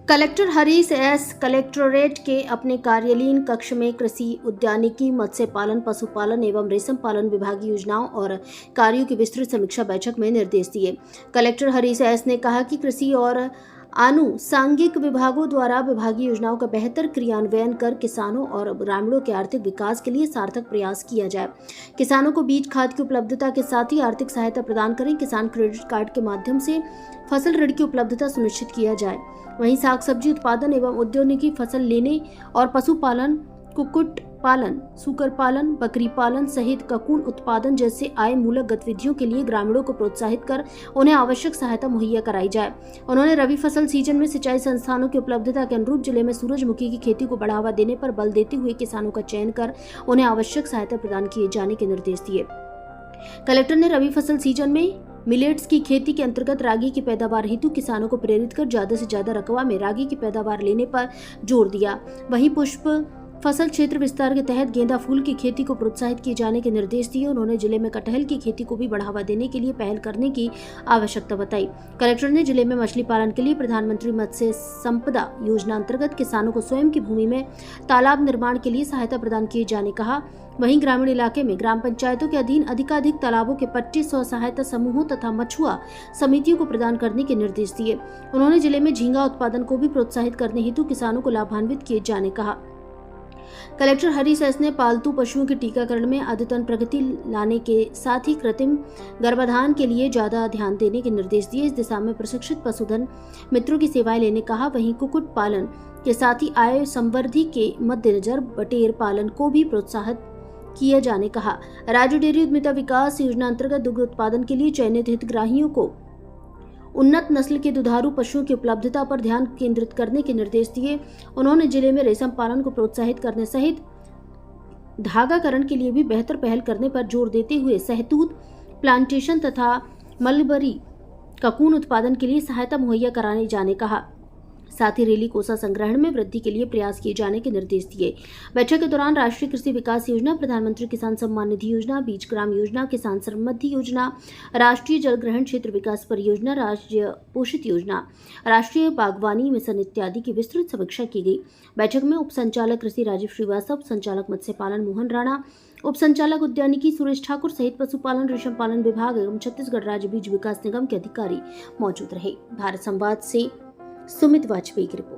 Collector Harish S collectorate के अपने कार्यालयीन कक्ष में कृषि, उद्यानिकी, मत्स्य पालन, पशुपालन एवं रेशम पालन विभागीय योजनाओं और कार्यों की विस्तृत समीक्षा बैठक में निर्देश दिए। कलेक्टर हरीश एस ने कहा कि कृषि और आनुषंगिक विभागों द्वारा विभागीय योजनाओं का बेहतर क्रियान्वयन कर किसानों और ग्रामीणों के आर्थिक विकास के लिए सार्थक प्रयास किया जाए। किसानों को बीज खाद की उपलब्धता के साथ ही आर्थिक सहायता प्रदान करें। किसान क्रेडिट कार्ड के माध्यम से फसल ऋण की उपलब्धता सुनिश्चित किया जाए। वहीं साग सब्जी उत्पादन एवं उद्यानिकी फसल लेने और पशुपालन, कुक्कुट पालन, सूकर पालन, बकरी पालन सहित ककून उत्पादन जैसे आय मूलक गतिविधियों के लिए ग्रामीणों को प्रोत्साहित कर उन्हें आवश्यक सहायता मुहैया कराई जाए। उन्होंने रबी फसल सीजन में सिंचाई संस्थानों की उपलब्धता के अनुरूप जिले में सूरजमुखी की खेती को बढ़ावा देने पर बल देते हुए किसानों का चयन कर उन्हें आवश्यक सहायता प्रदान किए जाने के निर्देश दिए। कलेक्टर ने रबी फसल सीजन में मिलेट्स की खेती के अंतर्गत रागी की पैदावार हेतु किसानों को प्रेरित कर ज्यादा से ज्यादा रकबा में रागी की पैदावार लेने पर जोर दिया। वहीं पुष्प फसल क्षेत्र विस्तार के तहत गेंदा फूल की खेती को प्रोत्साहित किए जाने के निर्देश दिए। उन्होंने जिले में कटहल की खेती को भी बढ़ावा देने के लिए पहल करने की आवश्यकता बताई। कलेक्टर ने जिले में मछली पालन के लिए प्रधानमंत्री मत्स्य संपदा योजना अंतर्गत किसानों को स्वयं की भूमि में तालाब निर्माण के लिए सहायता प्रदान किए जाने कहा। वहीं ग्रामीण इलाके में ग्राम पंचायतों के अधीन अधिकाधिक तालाबों के पट्टे स्व सहायता समूहों तथा मछुआ समितियों को प्रदान करने के निर्देश दिए। उन्होंने जिले में झींगा उत्पादन को भी प्रोत्साहित करने हेतु किसानों को लाभान्वित किए जाने कहा। कलेक्टर हरीश एस ने पालतू पशुओं के टीकाकरण में अद्यतन प्रगति लाने के साथ ही कृत्रिम गर्भाधान के लिए ज्यादा ध्यान देने के निर्देश दिए। इस दिशा में प्रशिक्षित पशुधन मित्रों की सेवाएं लेने कहा। वहीं कुक्कुट पालन के साथ ही आय संवर्धि के मद्देनजर बटेर पालन को भी प्रोत्साहित किया जाने कहा। राज्य डेयरी उद्यमिता विकास योजना अंतर्गत दुग्ध उत्पादन के लिए चयनित हितग्राहियों को उन्नत नस्ल के दुधारू पशुओं की उपलब्धता पर ध्यान केंद्रित करने के निर्देश दिए। उन्होंने जिले में रेशम पालन को प्रोत्साहित करने सहित धागाकरण के लिए भी बेहतर पहल करने पर जोर देते हुए शहतूत प्लांटेशन तथा मलबरी ककून उत्पादन के लिए सहायता मुहैया कराने जाने कहा। साथ ही रेली कोसा संग्रहण में वृद्धि के लिए प्रयास किए जाने के निर्देश दिए। बैठक के दौरान राष्ट्रीय कृषि विकास योजना, प्रधानमंत्री किसान सम्मान निधि योजना, बीज ग्राम योजना, किसान समृद्धि योजना, राष्ट्रीय जल ग्रहण क्षेत्र विकास परियोजना, राज्य पोषित योजना, राष्ट्रीय बागवानी मिशन इत्यादि की विस्तृत समीक्षा की गई। बैठक में उप संचालक कृषि राजीव श्रीवास्तव, संचालक मत्स्य पालन मोहन राणा, उप संचालक उद्यानिकी सुरेश ठाकुर सहित पशुपालन रेशम पालन विभाग एवं छत्तीसगढ़ राज्य बीज विकास निगम के अधिकारी मौजूद रहे। भारत संवाद से सुमित वाजपेयी की रिपोर्ट।